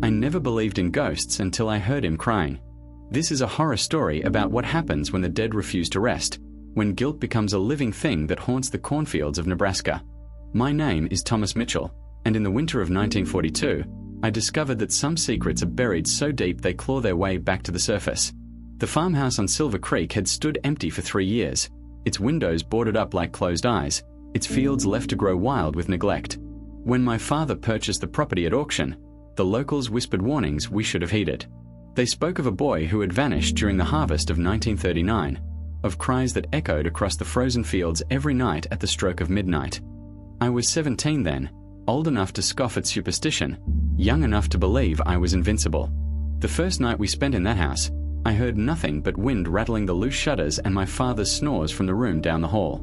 I never believed in ghosts until I heard him crying. This is a horror story about what happens when the dead refuse to rest, when guilt becomes a living thing that haunts the cornfields of Nebraska. My name is Thomas Mitchell, and in the winter of 1942, I discovered that some secrets are buried so deep they claw their way back to the surface. The farmhouse on Silver Creek had stood empty for 3 years, its windows boarded up like closed eyes, its fields left to grow wild with neglect. When my father purchased the property at auction, the locals whispered warnings we should have heeded. They spoke of a boy who had vanished during the harvest of 1939, of cries that echoed across the frozen fields every night at the stroke of midnight. I was 17 then, old enough to scoff at superstition, young enough to believe I was invincible. The first night we spent in that house, I heard nothing but wind rattling the loose shutters and my father's snores from the room down the hall.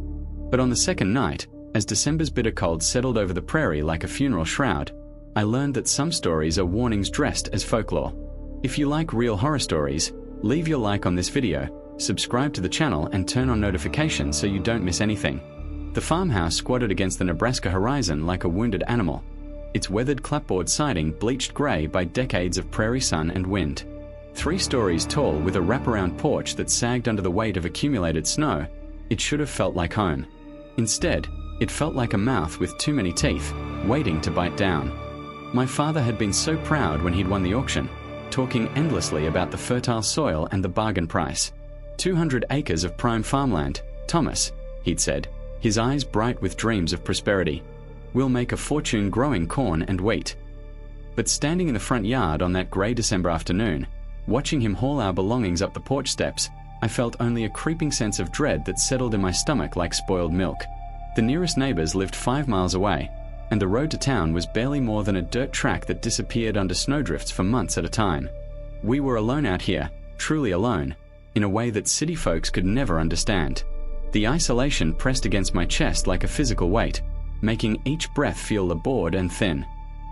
But on the second night, as December's bitter cold settled over the prairie like a funeral shroud, I learned that some stories are warnings dressed as folklore. If you like real horror stories, leave your like on this video, subscribe to the channel and turn on notifications so you don't miss anything. The farmhouse squatted against the Nebraska horizon like a wounded animal, its weathered clapboard siding bleached grey by decades of prairie sun and wind. 3 stories tall with a wraparound porch that sagged under the weight of accumulated snow, it should have felt like home. Instead, it felt like a mouth with too many teeth, waiting to bite down. My father had been so proud when he'd won the auction, talking endlessly about the fertile soil and the bargain price. 200 acres of prime farmland, Thomas, he'd said, his eyes bright with dreams of prosperity. We'll make a fortune growing corn and wheat. But standing in the front yard on that grey December afternoon, watching him haul our belongings up the porch steps, I felt only a creeping sense of dread that settled in my stomach like spoiled milk. The nearest neighbors lived 5 miles away, and the road to town was barely more than a dirt track that disappeared under snowdrifts for months at a time. We were alone out here, truly alone, in a way that city folks could never understand. The isolation pressed against my chest like a physical weight, making each breath feel labored and thin.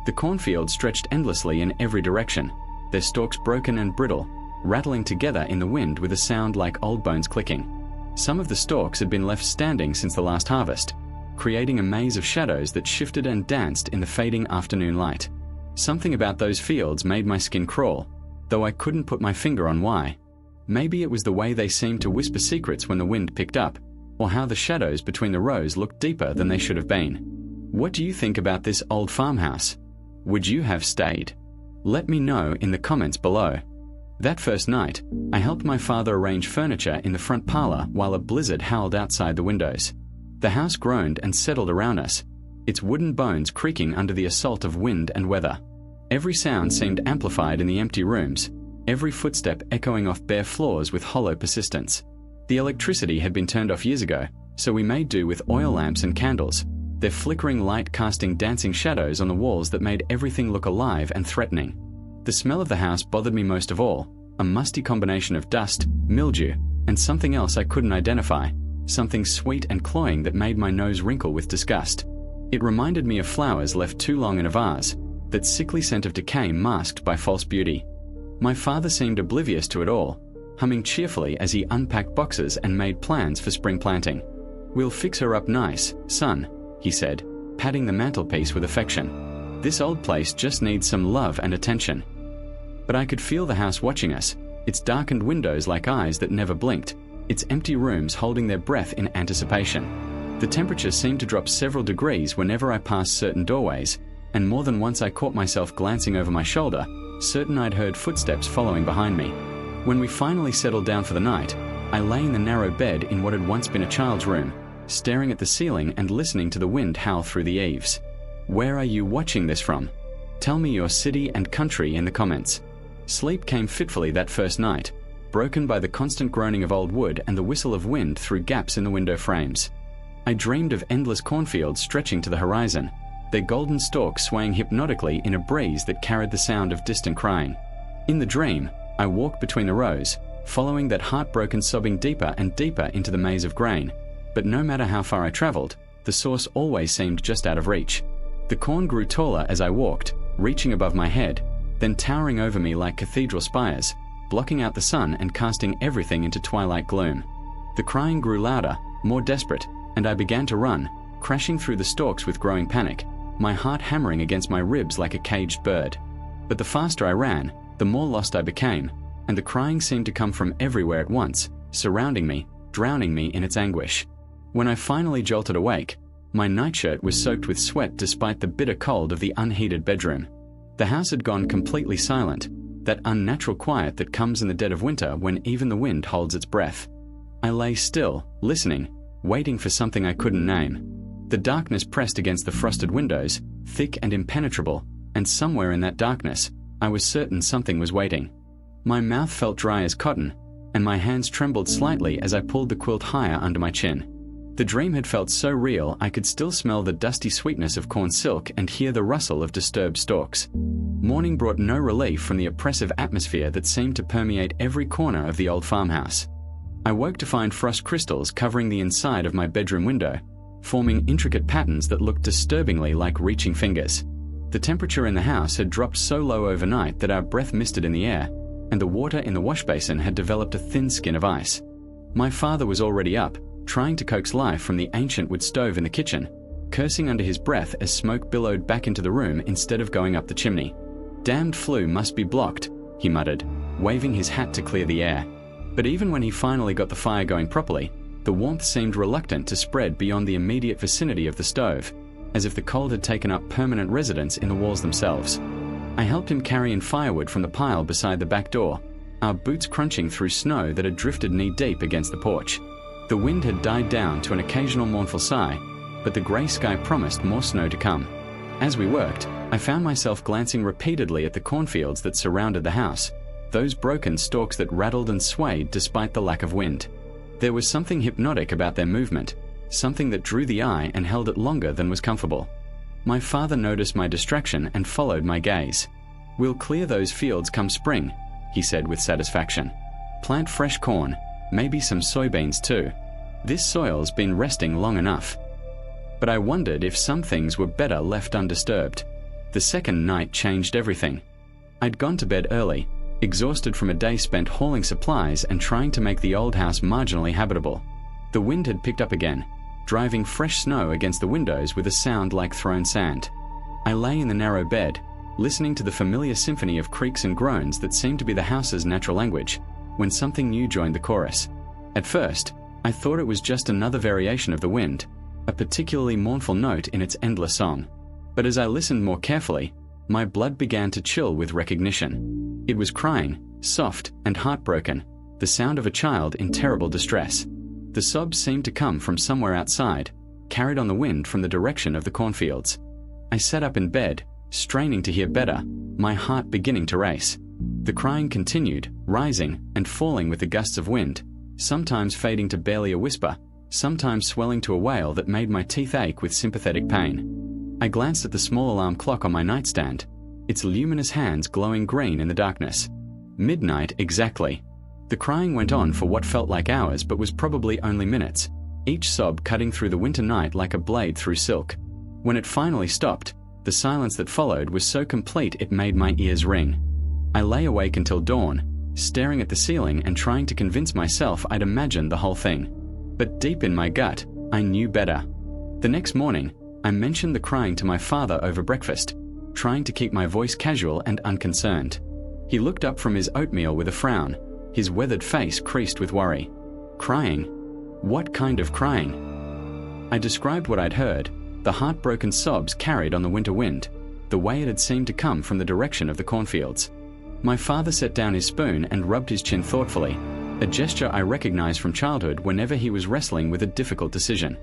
The cornfield stretched endlessly in every direction, their stalks broken and brittle, rattling together in the wind with a sound like old bones clicking. Some of the stalks had been left standing since the last harvest, creating a maze of shadows that shifted and danced in the fading afternoon light. Something about those fields made my skin crawl, though I couldn't put my finger on why. Maybe it was the way they seemed to whisper secrets when the wind picked up, or how the shadows between the rows looked deeper than they should have been. What do you think about this old farmhouse? Would you have stayed? Let me know in the comments below. That first night, I helped my father arrange furniture in the front parlor while a blizzard howled outside the windows. The house groaned and settled around us, its wooden bones creaking under the assault of wind and weather. Every sound seemed amplified in the empty rooms, every footstep echoing off bare floors with hollow persistence. The electricity had been turned off years ago, so we made do with oil lamps and candles, their flickering light casting dancing shadows on the walls that made everything look alive and threatening. The smell of the house bothered me most of all, a musty combination of dust, mildew, and something else I couldn't identify, something sweet and cloying that made my nose wrinkle with disgust. It reminded me of flowers left too long in a vase, that sickly scent of decay masked by false beauty. My father seemed oblivious to it all, humming cheerfully as he unpacked boxes and made plans for spring planting. "We'll fix her up nice, son," he said, patting the mantelpiece with affection. "This old place just needs some love and attention." But I could feel the house watching us, its darkened windows like eyes that never blinked, its empty rooms holding their breath in anticipation. The temperature seemed to drop several degrees whenever I passed certain doorways, and more than once I caught myself glancing over my shoulder, certain I'd heard footsteps following behind me. When we finally settled down for the night, I lay in the narrow bed in what had once been a child's room, staring at the ceiling and listening to the wind howl through the eaves. Where are you watching this from? Tell me your city and country in the comments. Sleep came fitfully that first night, broken by the constant groaning of old wood and the whistle of wind through gaps in the window frames. I dreamed of endless cornfields stretching to the horizon, their golden stalks swaying hypnotically in a breeze that carried the sound of distant crying. In the dream, I walked between the rows, following that heartbroken sobbing deeper and deeper into the maze of grain, but no matter how far I traveled, the source always seemed just out of reach. The corn grew taller as I walked, reaching above my head, then towering over me like cathedral spires, blocking out the sun and casting everything into twilight gloom. The crying grew louder, more desperate, and I began to run, crashing through the stalks with growing panic, my heart hammering against my ribs like a caged bird. But the faster I ran, the more lost I became, and the crying seemed to come from everywhere at once, surrounding me, drowning me in its anguish. When I finally jolted awake, my nightshirt was soaked with sweat despite the bitter cold of the unheated bedroom. The house had gone completely silent, that unnatural quiet that comes in the dead of winter when even the wind holds its breath. I lay still, listening, waiting for something I couldn't name. The darkness pressed against the frosted windows, thick and impenetrable, and somewhere in that darkness, I was certain something was waiting. My mouth felt dry as cotton, and my hands trembled slightly as I pulled the quilt higher under my chin. The dream had felt so real I could still smell the dusty sweetness of corn silk and hear the rustle of disturbed stalks. Morning brought no relief from the oppressive atmosphere that seemed to permeate every corner of the old farmhouse. I woke to find frost crystals covering the inside of my bedroom window, forming intricate patterns that looked disturbingly like reaching fingers. The temperature in the house had dropped so low overnight that our breath misted in the air, and the water in the wash basin had developed a thin skin of ice. My father was already up, trying to coax life from the ancient wood stove in the kitchen, cursing under his breath as smoke billowed back into the room instead of going up the chimney. "Damned flue must be blocked," he muttered, waving his hat to clear the air. But even when he finally got the fire going properly, the warmth seemed reluctant to spread beyond the immediate vicinity of the stove, as if the cold had taken up permanent residence in the walls themselves. I helped him carry in firewood from the pile beside the back door, our boots crunching through snow that had drifted knee-deep against the porch. The wind had died down to an occasional mournful sigh, but the grey sky promised more snow to come. As we worked, I found myself glancing repeatedly at the cornfields that surrounded the house, those broken stalks that rattled and swayed despite the lack of wind. There was something hypnotic about their movement, something that drew the eye and held it longer than was comfortable. My father noticed my distraction and followed my gaze. "We'll clear those fields come spring," he said with satisfaction. "Plant fresh corn, maybe some soybeans too. This soil's been resting long enough." But I wondered if some things were better left undisturbed. The second night changed everything. I'd gone to bed early, exhausted from a day spent hauling supplies and trying to make the old house marginally habitable. The wind had picked up again, driving fresh snow against the windows with a sound like thrown sand. I lay in the narrow bed, listening to the familiar symphony of creaks and groans that seemed to be the house's natural language, when something new joined the chorus. At first, I thought it was just another variation of the wind, a particularly mournful note in its endless song. But as I listened more carefully, my blood began to chill with recognition. It was crying, soft and heartbroken, the sound of a child in terrible distress. The sobs seemed to come from somewhere outside, carried on the wind from the direction of the cornfields. I sat up in bed, straining to hear better, my heart beginning to race. The crying continued, rising and falling with the gusts of wind, sometimes fading to barely a whisper, sometimes swelling to a wail that made my teeth ache with sympathetic pain. I glanced at the small alarm clock on my nightstand, its luminous hands glowing green in the darkness. Midnight exactly. The crying went on for what felt like hours but was probably only minutes, each sob cutting through the winter night like a blade through silk. When it finally stopped, the silence that followed was so complete it made my ears ring. I lay awake until dawn, staring at the ceiling and trying to convince myself I'd imagined the whole thing. But deep in my gut, I knew better. The next morning, I mentioned the crying to my father over breakfast, trying to keep my voice casual and unconcerned. He looked up from his oatmeal with a frown, his weathered face creased with worry. "Crying? What kind of crying?" I described what I'd heard, the heartbroken sobs carried on the winter wind, the way it had seemed to come from the direction of the cornfields. My father set down his spoon and rubbed his chin thoughtfully, a gesture I recognized from childhood whenever he was wrestling with a difficult decision.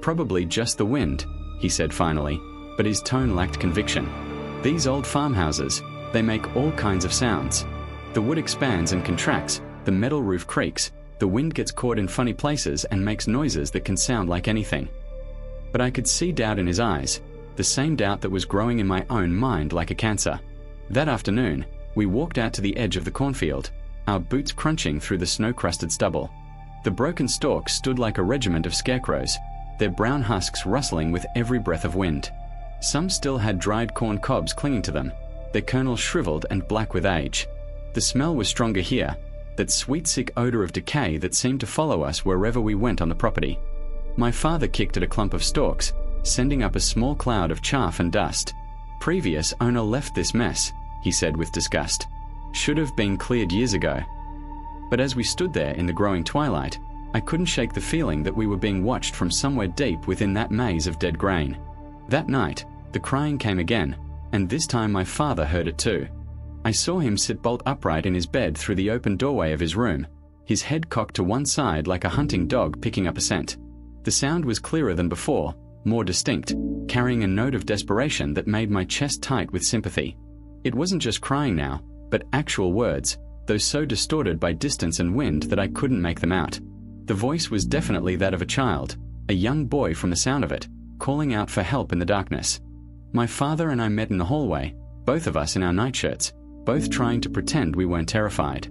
"Probably just the wind," he said finally, but his tone lacked conviction. "These old farmhouses, they make all kinds of sounds. The wood expands and contracts, the metal roof creaks, the wind gets caught in funny places and makes noises that can sound like anything." But I could see doubt in his eyes, the same doubt that was growing in my own mind like a cancer. That afternoon, we walked out to the edge of the cornfield, our boots crunching through the snow-crusted stubble. The broken stalks stood like a regiment of scarecrows, their brown husks rustling with every breath of wind. Some still had dried corn cobs clinging to them, their kernels shriveled and black with age. The smell was stronger here, that sweet sick odor of decay that seemed to follow us wherever we went on the property. My father kicked at a clump of stalks, sending up a small cloud of chaff and dust. Previous owner left this mess, he said with disgust. "Should have been cleared years ago." But as we stood there in the growing twilight, I couldn't shake the feeling that we were being watched from somewhere deep within that maze of dead grain. That night, the crying came again, and this time my father heard it too. I saw him sit bolt upright in his bed through the open doorway of his room, his head cocked to one side like a hunting dog picking up a scent. The sound was clearer than before, more distinct, carrying a note of desperation that made my chest tight with sympathy. It wasn't just crying now, but actual words, though so distorted by distance and wind that I couldn't make them out. The voice was definitely that of a child, a young boy from the sound of it, calling out for help in the darkness. My father and I met in the hallway, both of us in our nightshirts, both trying to pretend we weren't terrified.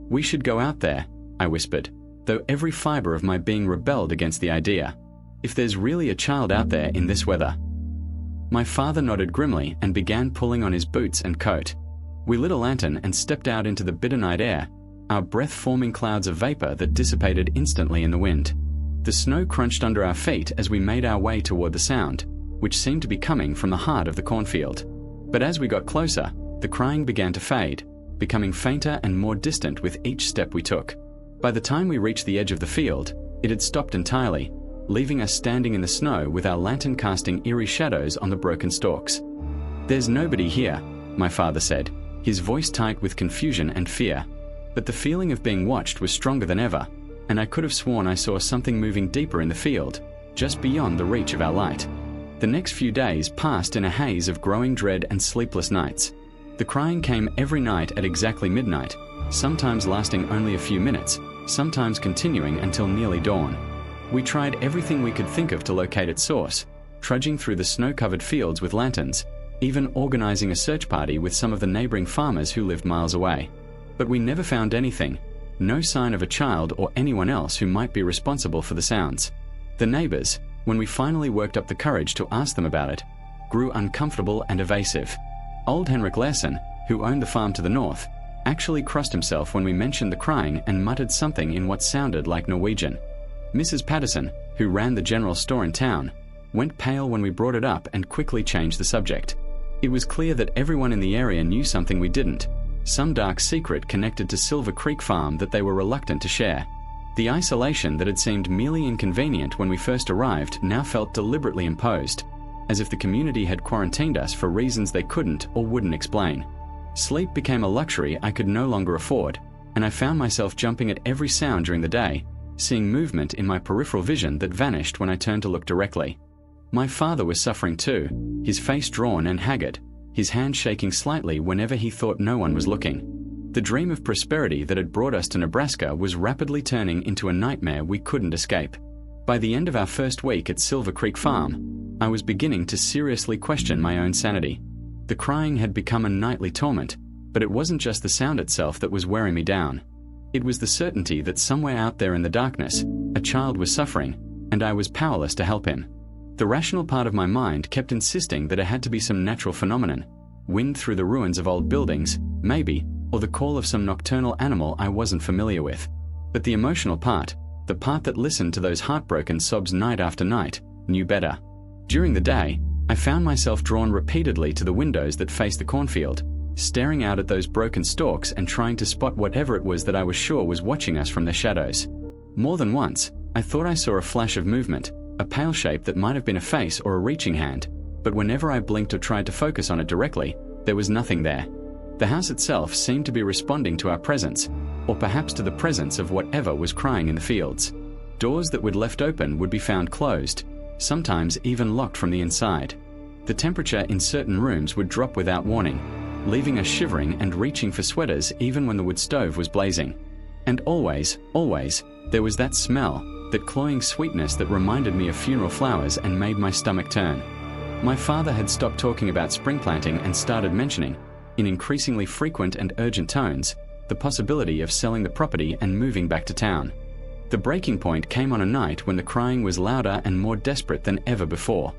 "We should go out there," I whispered, though every fiber of my being rebelled against the idea. "If there's really a child out there in this weather." My father nodded grimly and began pulling on his boots and coat. We lit a lantern and stepped out into the bitter night air, our breath forming clouds of vapor that dissipated instantly in the wind. The snow crunched under our feet as we made our way toward the sound, which seemed to be coming from the heart of the cornfield. But as we got closer, the crying began to fade, becoming fainter and more distant with each step we took. By the time we reached the edge of the field, it had stopped entirely, leaving us standing in the snow with our lantern casting eerie shadows on the broken stalks. "There's nobody here," my father said, his voice tight with confusion and fear. But the feeling of being watched was stronger than ever, and I could have sworn I saw something moving deeper in the field, just beyond the reach of our light. The next few days passed in a haze of growing dread and sleepless nights. The crying came every night at exactly midnight, sometimes lasting only a few minutes, sometimes continuing until nearly dawn. We tried everything we could think of to locate its source, trudging through the snow-covered fields with lanterns, even organizing a search party with some of the neighboring farmers who lived miles away. But we never found anything, no sign of a child or anyone else who might be responsible for the sounds. The neighbors, when we finally worked up the courage to ask them about it, grew uncomfortable and evasive. Old Henrik Larsson, who owned the farm to the north, actually crossed himself when we mentioned the crying and muttered something in what sounded like Norwegian. Mrs. Patterson, who ran the general store in town, went pale when we brought it up and quickly changed the subject. It was clear that everyone in the area knew something we didn't, some dark secret connected to Silver Creek Farm that they were reluctant to share. The isolation that had seemed merely inconvenient when we first arrived now felt deliberately imposed, as if the community had quarantined us for reasons they couldn't or wouldn't explain. Sleep became a luxury I could no longer afford, and I found myself jumping at every sound during the day, seeing movement in my peripheral vision that vanished when I turned to look directly. My father was suffering too, his face drawn and haggard, his hand shaking slightly whenever he thought no one was looking. The dream of prosperity that had brought us to Nebraska was rapidly turning into a nightmare we couldn't escape. By the end of our first week at Silver Creek Farm, I was beginning to seriously question my own sanity. The crying had become a nightly torment, but it wasn't just the sound itself that was wearing me down. It was the certainty that somewhere out there in the darkness, a child was suffering, and I was powerless to help him. The rational part of my mind kept insisting that it had to be some natural phenomenon, wind through the ruins of old buildings, maybe, or the call of some nocturnal animal I wasn't familiar with. But the emotional part, the part that listened to those heartbroken sobs night after night, knew better. During the day, I found myself drawn repeatedly to the windows that faced the cornfield, staring out at those broken stalks and trying to spot whatever it was that I was sure was watching us from their shadows. More than once, I thought I saw a flash of movement, a pale shape that might have been a face or a reaching hand, but whenever I blinked or tried to focus on it directly, there was nothing there. The house itself seemed to be responding to our presence, or perhaps to the presence of whatever was crying in the fields. Doors that we'd left open would be found closed, sometimes even locked from the inside. The temperature in certain rooms would drop without warning, leaving us shivering and reaching for sweaters even when the wood stove was blazing. And always, there was that smell, that cloying sweetness that reminded me of funeral flowers and made my stomach turn. My father had stopped talking about spring planting and started mentioning, in increasingly frequent and urgent tones, the possibility of selling the property and moving back to town. The breaking point came on a night when the crying was louder and more desperate than ever before.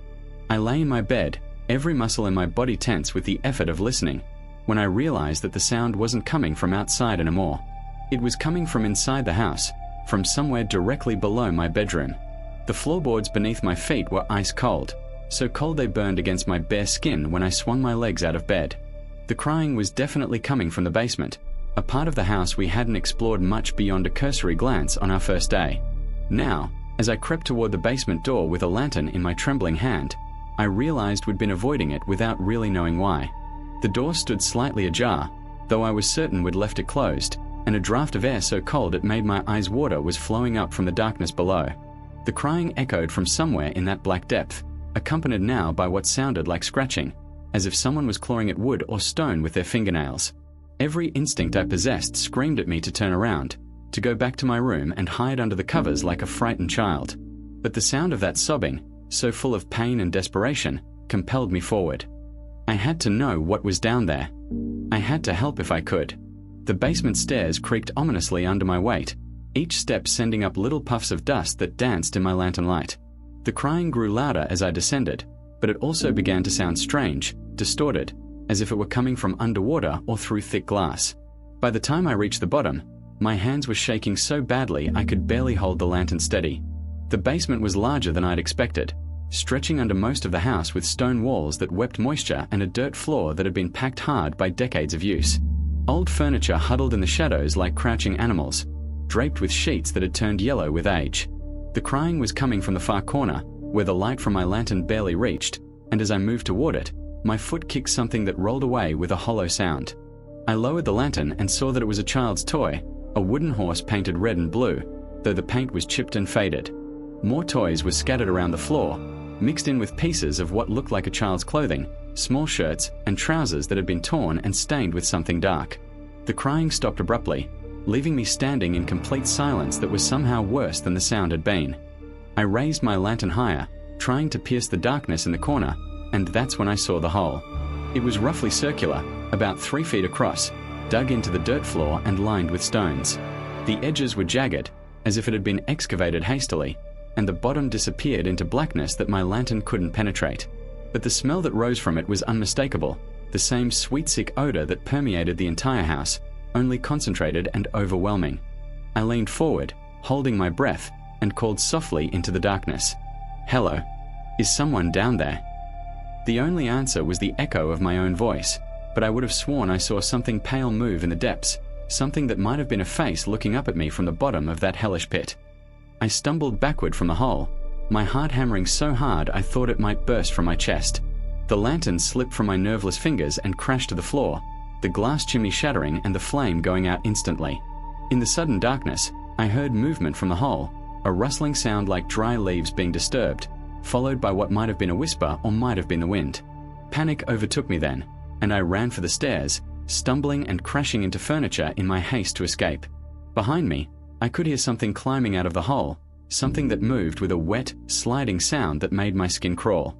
I lay in my bed, every muscle in my body tense with the effort of listening, when I realized that the sound wasn't coming from outside anymore. It was coming from inside the house, from somewhere directly below my bedroom. The floorboards beneath my feet were ice cold, so cold they burned against my bare skin when I swung my legs out of bed. The crying was definitely coming from the basement, a part of the house we hadn't explored much beyond a cursory glance on our first day. Now, as I crept toward the basement door with a lantern in my trembling hand, I realized we'd been avoiding it without really knowing why. The door stood slightly ajar, though I was certain we'd left it closed, and a draft of air so cold it made my eyes water was flowing up from the darkness below. The crying echoed from somewhere in that black depth, accompanied now by what sounded like scratching, as if someone was clawing at wood or stone with their fingernails. Every instinct I possessed screamed at me to turn around, to go back to my room and hide under the covers like a frightened child. But the sound of that sobbing, so full of pain and desperation, compelled me forward. I had to know what was down there. I had to help if I could. The basement stairs creaked ominously under my weight, each step sending up little puffs of dust that danced in my lantern light. The crying grew louder as I descended, but it also began to sound strange, distorted, as if it were coming from underwater or through thick glass. By the time I reached the bottom, my hands were shaking so badly I could barely hold the lantern steady. The basement was larger than I'd expected, stretching under most of the house with stone walls that wept moisture and a dirt floor that had been packed hard by decades of use. Old furniture huddled in the shadows like crouching animals, draped with sheets that had turned yellow with age. The crying was coming from the far corner, where the light from my lantern barely reached, and as I moved toward it, my foot kicked something that rolled away with a hollow sound. I lowered the lantern and saw that it was a child's toy, a wooden horse painted red and blue, though the paint was chipped and faded. More toys were scattered around the floor, mixed in with pieces of what looked like a child's clothing, small shirts, and trousers that had been torn and stained with something dark. The crying stopped abruptly, leaving me standing in complete silence that was somehow worse than the sound had been. I raised my lantern higher, trying to pierce the darkness in the corner, and that's when I saw the hole. It was roughly circular, about 3 feet across, dug into the dirt floor and lined with stones. The edges were jagged, as if it had been excavated hastily, and the bottom disappeared into blackness that my lantern couldn't penetrate. But the smell that rose from it was unmistakable, the same sweet sick odor that permeated the entire house, only concentrated and overwhelming. I leaned forward, holding my breath, and called softly into the darkness. "Hello? Is someone down there?" The only answer was the echo of my own voice, but I would have sworn I saw something pale move in the depths, something that might have been a face looking up at me from the bottom of that hellish pit. I stumbled backward from the hole, my heart hammering so hard I thought it might burst from my chest. The lantern slipped from my nerveless fingers and crashed to the floor, the glass chimney shattering and the flame going out instantly. In the sudden darkness, I heard movement from the hole, a rustling sound like dry leaves being disturbed, followed by what might have been a whisper or might have been the wind. Panic overtook me then, and I ran for the stairs, stumbling and crashing into furniture in my haste to escape. Behind me, I could hear something climbing out of the hole, something that moved with a wet, sliding sound that made my skin crawl.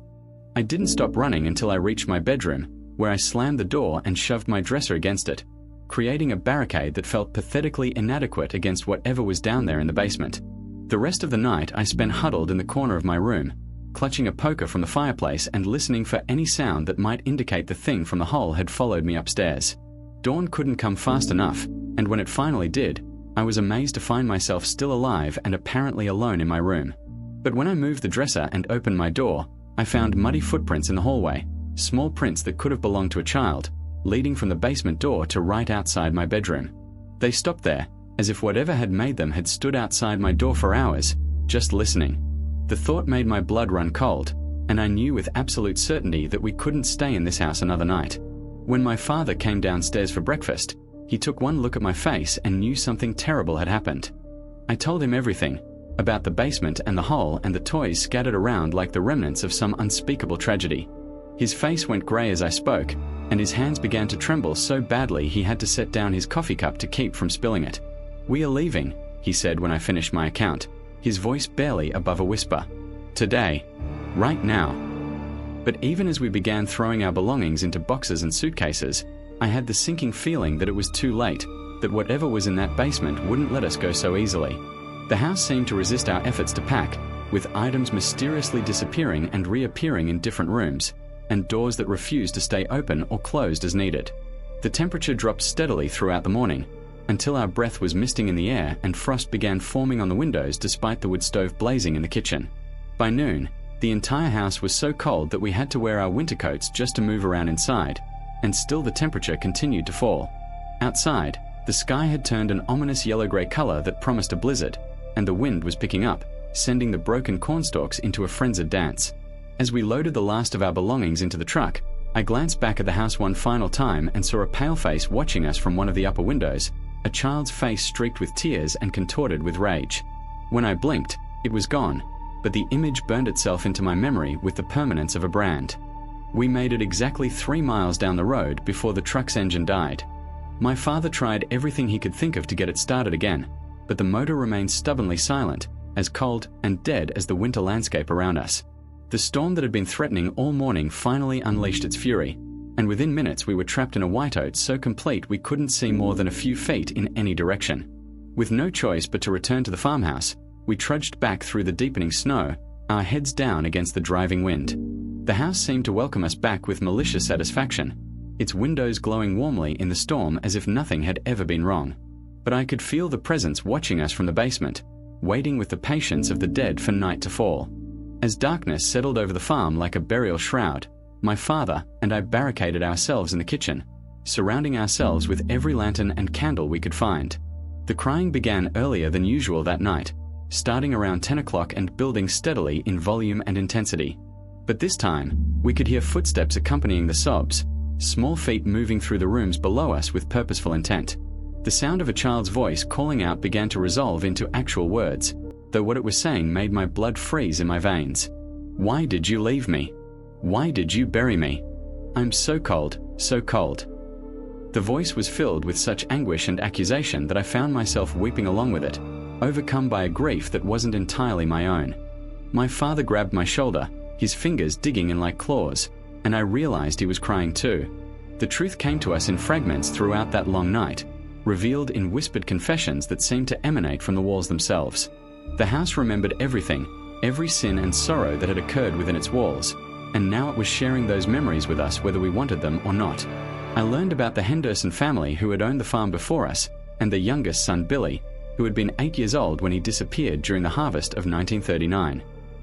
I didn't stop running until I reached my bedroom, where I slammed the door and shoved my dresser against it, creating a barricade that felt pathetically inadequate against whatever was down there in the basement. The rest of the night I spent huddled in the corner of my room, clutching a poker from the fireplace and listening for any sound that might indicate the thing from the hole had followed me upstairs. Dawn couldn't come fast enough, and when it finally did, I was amazed to find myself still alive and apparently alone in my room. But when I moved the dresser and opened my door, I found muddy footprints in the hallway, small prints that could have belonged to a child, leading from the basement door to right outside my bedroom. They stopped there, as if whatever had made them had stood outside my door for hours, just listening. The thought made my blood run cold, and I knew with absolute certainty that we couldn't stay in this house another night. When my father came downstairs for breakfast, he took one look at my face and knew something terrible had happened. I told him everything, about the basement and the hole and the toys scattered around like the remnants of some unspeakable tragedy. His face went grey as I spoke, and his hands began to tremble so badly he had to set down his coffee cup to keep from spilling it. "We are leaving," he said when I finished my account, his voice barely above a whisper. "Today. Right now." But even as we began throwing our belongings into boxes and suitcases, I had the sinking feeling that it was too late, that whatever was in that basement wouldn't let us go so easily. The house seemed to resist our efforts to pack, with items mysteriously disappearing and reappearing in different rooms, and doors that refused to stay open or closed as needed. The temperature dropped steadily throughout the morning, until our breath was misting in the air and frost began forming on the windows despite the wood stove blazing in the kitchen. By noon, the entire house was so cold that we had to wear our winter coats just to move around inside, and still the temperature continued to fall. Outside, the sky had turned an ominous yellow-grey color that promised a blizzard, and the wind was picking up, sending the broken cornstalks into a frenzied dance. As we loaded the last of our belongings into the truck, I glanced back at the house one final time and saw a pale face watching us from one of the upper windows, a child's face streaked with tears and contorted with rage. When I blinked, it was gone, but the image burned itself into my memory with the permanence of a brand. We made it exactly 3 miles down the road before the truck's engine died. My father tried everything he could think of to get it started again, but the motor remained stubbornly silent, as cold and dead as the winter landscape around us. The storm that had been threatening all morning finally unleashed its fury, and within minutes we were trapped in a whiteout so complete we couldn't see more than a few feet in any direction. With no choice but to return to the farmhouse, we trudged back through the deepening snow, our heads down against the driving wind. The house seemed to welcome us back with malicious satisfaction, its windows glowing warmly in the storm as if nothing had ever been wrong. But I could feel the presence watching us from the basement, waiting with the patience of the dead for night to fall. As darkness settled over the farm like a burial shroud, my father and I barricaded ourselves in the kitchen, surrounding ourselves with every lantern and candle we could find. The crying began earlier than usual that night, starting around 10 o'clock and building steadily in volume and intensity. But this time, we could hear footsteps accompanying the sobs, small feet moving through the rooms below us with purposeful intent. The sound of a child's voice calling out began to resolve into actual words, though what it was saying made my blood freeze in my veins. "Why did you leave me? Why did you bury me? I'm so cold, so cold." The voice was filled with such anguish and accusation that I found myself weeping along with it, overcome by a grief that wasn't entirely my own. My father grabbed my shoulder, his fingers digging in like claws, and I realized he was crying too. The truth came to us in fragments throughout that long night, revealed in whispered confessions that seemed to emanate from the walls themselves. The house remembered everything, every sin and sorrow that had occurred within its walls, and now it was sharing those memories with us whether we wanted them or not. I learned about the Henderson family who had owned the farm before us, and their youngest son Billy, who had been 8 years old when he disappeared during the harvest of 1939.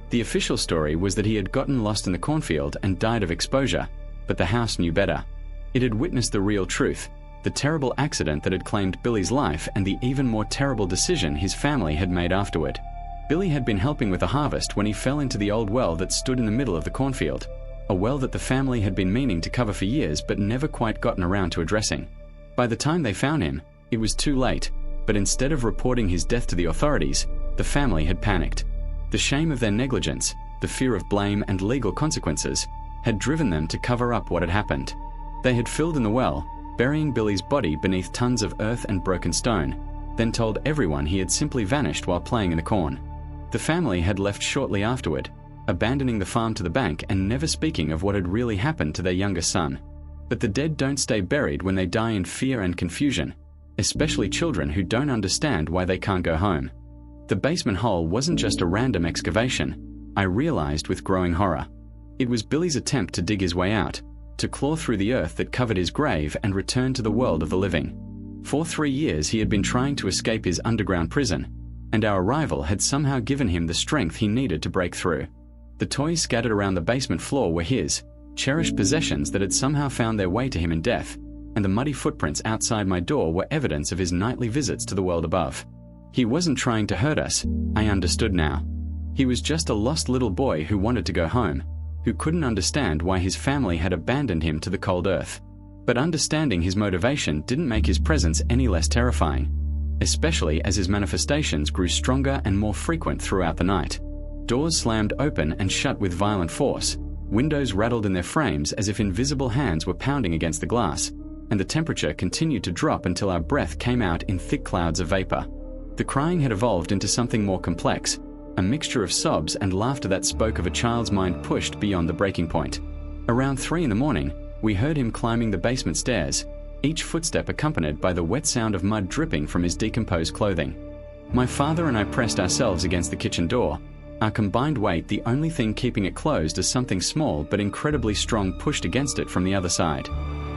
The official story was that he had gotten lost in the cornfield and died of exposure, but the house knew better. It had witnessed the real truth, the terrible accident that had claimed Billy's life and the even more terrible decision his family had made afterward. Billy had been helping with the harvest when he fell into the old well that stood in the middle of the cornfield, a well that the family had been meaning to cover for years but never quite gotten around to addressing. By the time they found him, it was too late, but instead of reporting his death to the authorities, the family had panicked. The shame of their negligence, the fear of blame and legal consequences, had driven them to cover up what had happened. They had filled in the well, burying Billy's body beneath tons of earth and broken stone, then told everyone he had simply vanished while playing in the corn. The family had left shortly afterward, abandoning the farm to the bank and never speaking of what had really happened to their youngest son. But the dead don't stay buried when they die in fear and confusion, especially children who don't understand why they can't go home. The basement hole wasn't just a random excavation, I realized with growing horror. It was Billy's attempt to dig his way out, to claw through the earth that covered his grave and return to the world of the living. For 3 years he had been trying to escape his underground prison, and our arrival had somehow given him the strength he needed to break through. The toys scattered around the basement floor were his, cherished possessions that had somehow found their way to him in death, and the muddy footprints outside my door were evidence of his nightly visits to the world above. He wasn't trying to hurt us, I understood now. He was just a lost little boy who wanted to go home, who couldn't understand why his family had abandoned him to the cold earth. But understanding his motivation didn't make his presence any less terrifying, especially as his manifestations grew stronger and more frequent throughout the night. Doors slammed open and shut with violent force, windows rattled in their frames as if invisible hands were pounding against the glass, and the temperature continued to drop until our breath came out in thick clouds of vapor. The crying had evolved into something more complex, a mixture of sobs and laughter that spoke of a child's mind pushed beyond the breaking point. Around 3 in the morning, we heard him climbing the basement stairs, each footstep accompanied by the wet sound of mud dripping from his decomposed clothing. My father and I pressed ourselves against the kitchen door, our combined weight the only thing keeping it closed as something small but incredibly strong pushed against it from the other side.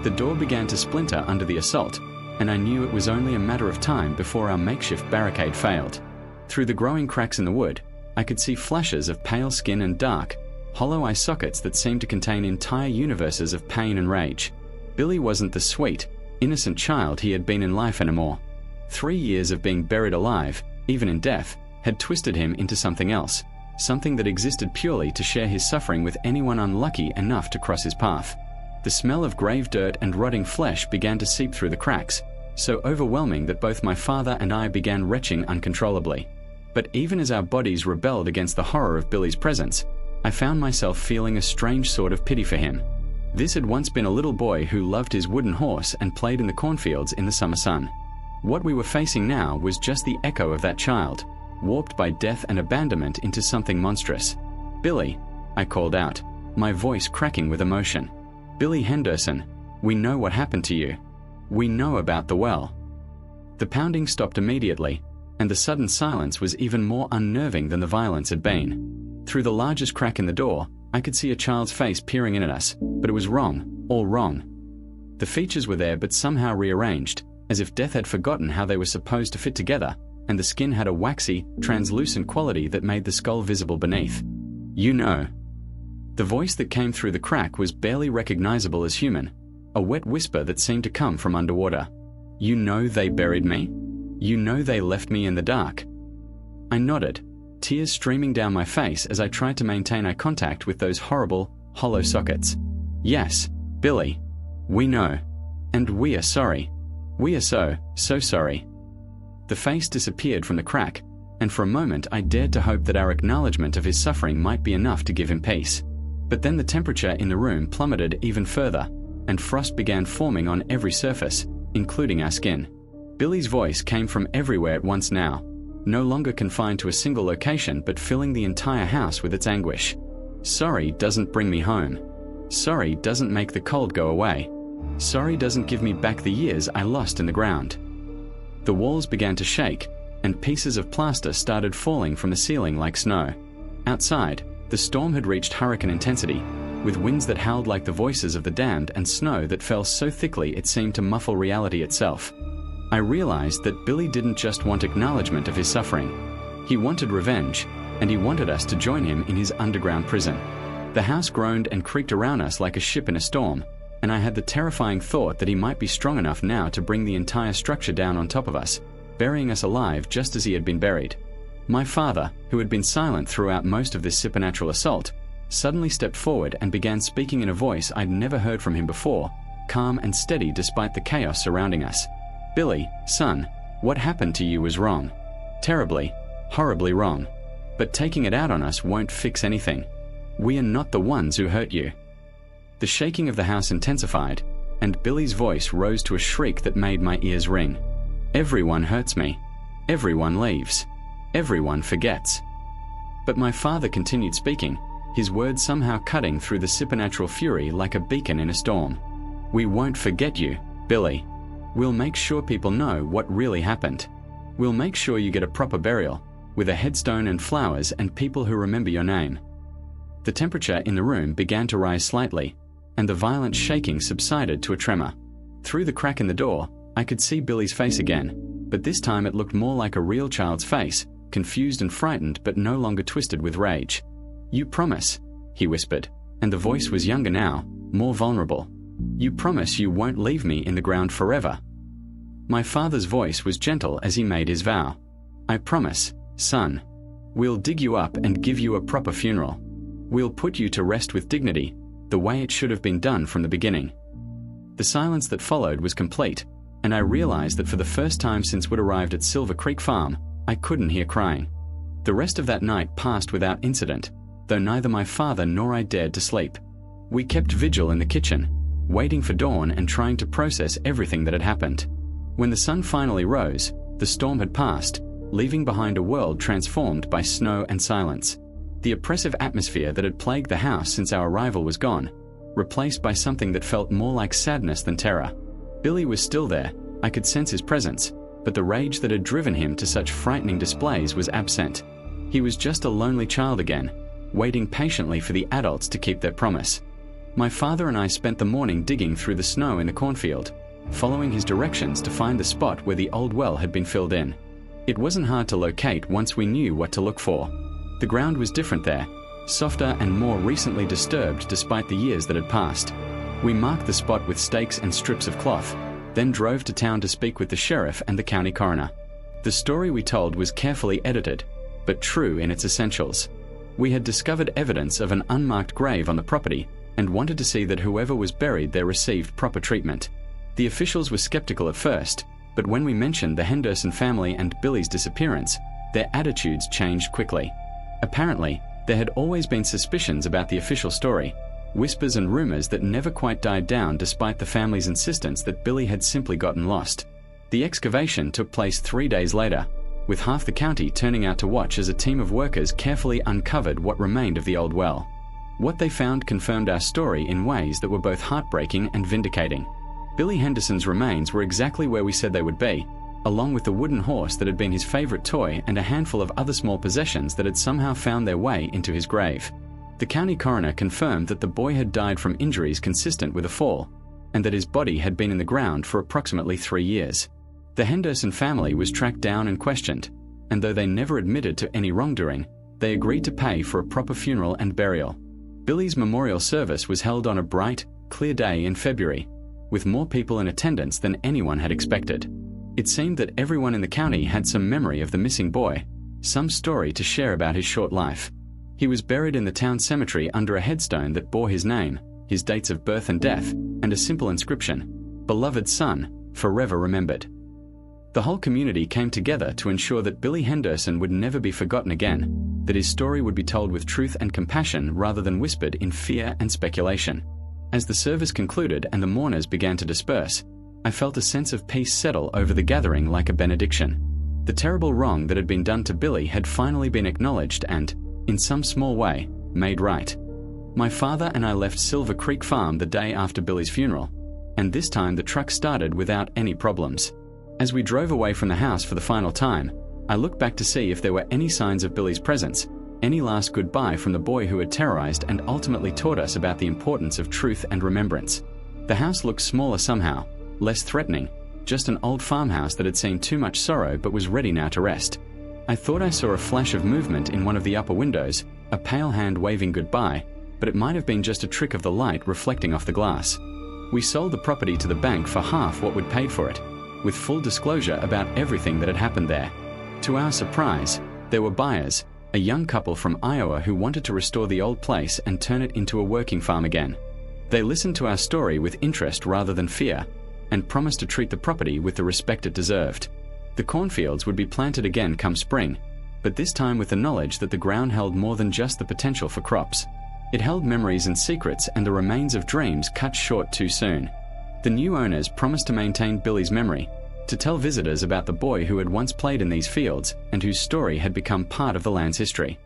The door began to splinter under the assault, and I knew it was only a matter of time before our makeshift barricade failed. Through the growing cracks in the wood, I could see flashes of pale skin and dark, hollow eye sockets that seemed to contain entire universes of pain and rage. Billy wasn't the sweet, innocent child he had been in life anymore. 3 years of being buried alive, even in death, had twisted him into something else, something that existed purely to share his suffering with anyone unlucky enough to cross his path. The smell of grave dirt and rotting flesh began to seep through the cracks, so overwhelming that both my father and I began retching uncontrollably. But even as our bodies rebelled against the horror of Billy's presence, I found myself feeling a strange sort of pity for him. This had once been a little boy who loved his wooden horse and played in the cornfields in the summer sun. What we were facing now was just the echo of that child, warped by death and abandonment into something monstrous. "Billy," I called out, my voice cracking with emotion. "Billy Henderson, we know what happened to you. We know about the well." The pounding stopped immediately, and the sudden silence was even more unnerving than the violence had been. Through the largest crack in the door, I could see a child's face peering in at us, but it was wrong, all wrong. The features were there but somehow rearranged, as if death had forgotten how they were supposed to fit together, and the skin had a waxy, translucent quality that made the skull visible beneath. "You know." The voice that came through the crack was barely recognizable as human, a wet whisper that seemed to come from underwater. "You know they buried me? You know they left me in the dark?" I nodded, tears streaming down my face as I tried to maintain eye contact with those horrible, hollow sockets. "Yes, Billy. We know. And we are sorry. We are so sorry." The face disappeared from the crack, and for a moment I dared to hope that our acknowledgement of his suffering might be enough to give him peace. But then the temperature in the room plummeted even further, and frost began forming on every surface, including our skin. Billy's voice came from everywhere at once now, no longer confined to a single location but filling the entire house with its anguish. "Sorry doesn't bring me home. Sorry doesn't make the cold go away. Sorry doesn't give me back the years I lost in the ground." The walls began to shake, and pieces of plaster started falling from the ceiling like snow. Outside, the storm had reached hurricane intensity, with winds that howled like the voices of the damned and snow that fell so thickly it seemed to muffle reality itself. I realized that Billy didn't just want acknowledgement of his suffering. He wanted revenge, and he wanted us to join him in his underground prison. The house groaned and creaked around us like a ship in a storm, and I had the terrifying thought that he might be strong enough now to bring the entire structure down on top of us, burying us alive just as he had been buried. My father, who had been silent throughout most of this supernatural assault, suddenly stepped forward and began speaking in a voice I'd never heard from him before, calm and steady despite the chaos surrounding us. "Billy, son, what happened to you was wrong. Terribly, horribly wrong. But taking it out on us won't fix anything. We are not the ones who hurt you." The shaking of the house intensified, and Billy's voice rose to a shriek that made my ears ring. "Everyone hurts me. Everyone leaves. Everyone forgets." But my father continued speaking, his words somehow cutting through the supernatural fury like a beacon in a storm. "We won't forget you, Billy. We'll make sure people know what really happened. We'll make sure you get a proper burial, with a headstone and flowers and people who remember your name." The temperature in the room began to rise slightly, and the violent shaking subsided to a tremor. Through the crack in the door, I could see Billy's face again, but this time it looked more like a real child's face, confused and frightened but no longer twisted with rage. "You promise," he whispered, and the voice was younger now, more vulnerable. "You promise you won't leave me in the ground forever." My father's voice was gentle as he made his vow. "I promise, son. We'll dig you up and give you a proper funeral. We'll put you to rest with dignity, the way it should have been done from the beginning." The silence that followed was complete, and I realized that for the first time since we'd arrived at Silver Creek Farm, I couldn't hear crying. The rest of that night passed without incident, though neither my father nor I dared to sleep. We kept vigil in the kitchen, waiting for dawn and trying to process everything that had happened. When the sun finally rose, the storm had passed, leaving behind a world transformed by snow and silence. The oppressive atmosphere that had plagued the house since our arrival was gone, replaced by something that felt more like sadness than terror. Billy was still there, I could sense his presence, but the rage that had driven him to such frightening displays was absent. He was just a lonely child again, waiting patiently for the adults to keep their promise. My father and I spent the morning digging through the snow in the cornfield, following his directions to find the spot where the old well had been filled in. It wasn't hard to locate once we knew what to look for. The ground was different there, softer and more recently disturbed despite the years that had passed. We marked the spot with stakes and strips of cloth, then drove to town to speak with the sheriff and the county coroner. The story we told was carefully edited, but true in its essentials. We had discovered evidence of an unmarked grave on the property and wanted to see that whoever was buried there received proper treatment. The officials were skeptical at first, but when we mentioned the Henderson family and Billy's disappearance, their attitudes changed quickly. Apparently, there had always been suspicions about the official story, whispers and rumors that never quite died down despite the family's insistence that Billy had simply gotten lost. The excavation took place 3 days later, with half the county turning out to watch as a team of workers carefully uncovered what remained of the old well. What they found confirmed our story in ways that were both heartbreaking and vindicating. Billy Henderson's remains were exactly where we said they would be, along with the wooden horse that had been his favorite toy and a handful of other small possessions that had somehow found their way into his grave. The county coroner confirmed that the boy had died from injuries consistent with a fall, and that his body had been in the ground for approximately 3 years. The Henderson family was tracked down and questioned, and though they never admitted to any wrongdoing, they agreed to pay for a proper funeral and burial. Billy's memorial service was held on a bright, clear day in February, with more people in attendance than anyone had expected. It seemed that everyone in the county had some memory of the missing boy, some story to share about his short life. He was buried in the town cemetery under a headstone that bore his name, his dates of birth and death, and a simple inscription, "Beloved son, forever remembered." The whole community came together to ensure that Billy Henderson would never be forgotten again, that his story would be told with truth and compassion rather than whispered in fear and speculation. As the service concluded and the mourners began to disperse, I felt a sense of peace settle over the gathering like a benediction. The terrible wrong that had been done to Billy had finally been acknowledged and, in some small way, made right. My father and I left Silver Creek Farm the day after Billy's funeral, and this time the truck started without any problems. As we drove away from the house for the final time, I looked back to see if there were any signs of Billy's presence, any last goodbye from the boy who had terrorized and ultimately taught us about the importance of truth and remembrance. The house looked smaller somehow, less threatening, just an old farmhouse that had seen too much sorrow but was ready now to rest. I thought I saw a flash of movement in one of the upper windows, a pale hand waving goodbye, but it might have been just a trick of the light reflecting off the glass. We sold the property to the bank for half what we'd paid for it, with full disclosure about everything that had happened there. To our surprise, there were buyers, a young couple from Iowa who wanted to restore the old place and turn it into a working farm again. They listened to our story with interest rather than fear, and promised to treat the property with the respect it deserved. The cornfields would be planted again come spring, but this time with the knowledge that the ground held more than just the potential for crops. It held memories and secrets and the remains of dreams cut short too soon. The new owners promised to maintain Billy's memory, to tell visitors about the boy who had once played in these fields and whose story had become part of the land's history.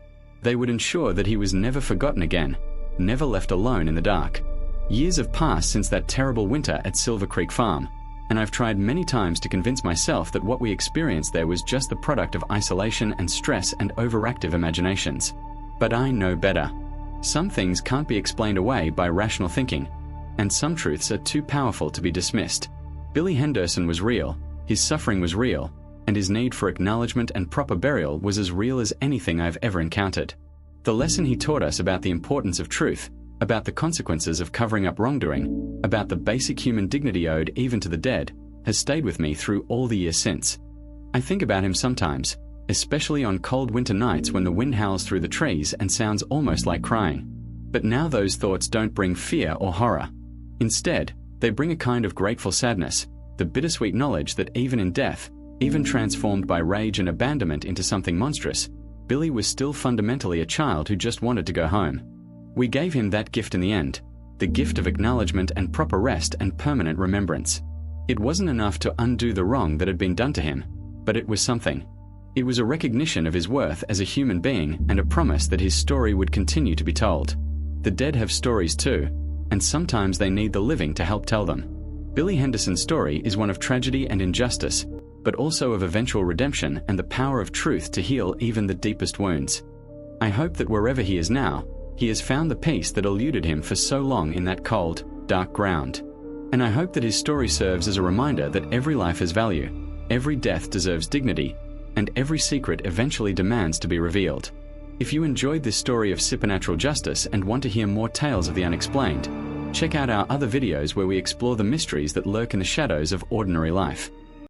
They would ensure that he was never forgotten again, never left alone in the dark. Years have passed since that terrible winter at Silver Creek Farm, and I've tried many times to convince myself that what we experienced there was just the product of isolation and stress and overactive imaginations. But I know better. Some things can't be explained away by rational thinking, and some truths are too powerful to be dismissed. Billy Henderson was real, his suffering was real, and his need for acknowledgement and proper burial was as real as anything I've ever encountered. The lesson he taught us about the importance of truth, about the consequences of covering up wrongdoing, about the basic human dignity owed even to the dead, has stayed with me through all the years since. I think about him sometimes, especially on cold winter nights when the wind howls through the trees and sounds almost like crying. But now those thoughts don't bring fear or horror. Instead, they bring a kind of grateful sadness, the bittersweet knowledge that even in death, even transformed by rage and abandonment into something monstrous, Billy was still fundamentally a child who just wanted to go home. We gave him that gift in the end, the gift of acknowledgement and proper rest and permanent remembrance. It wasn't enough to undo the wrong that had been done to him, but it was something. It was a recognition of his worth as a human being and a promise that his story would continue to be told. The dead have stories too, and sometimes they need the living to help tell them. Billy Henderson's story is one of tragedy and injustice, but also of eventual redemption and the power of truth to heal even the deepest wounds. I hope that wherever he is now, he has found the peace that eluded him for so long in that cold, dark ground. And I hope that his story serves as a reminder that every life has value, every death deserves dignity, and every secret eventually demands to be revealed. If you enjoyed this story of supernatural justice and want to hear more tales of the unexplained, Check out our other videos where we explore the mysteries that lurk in the shadows of ordinary life.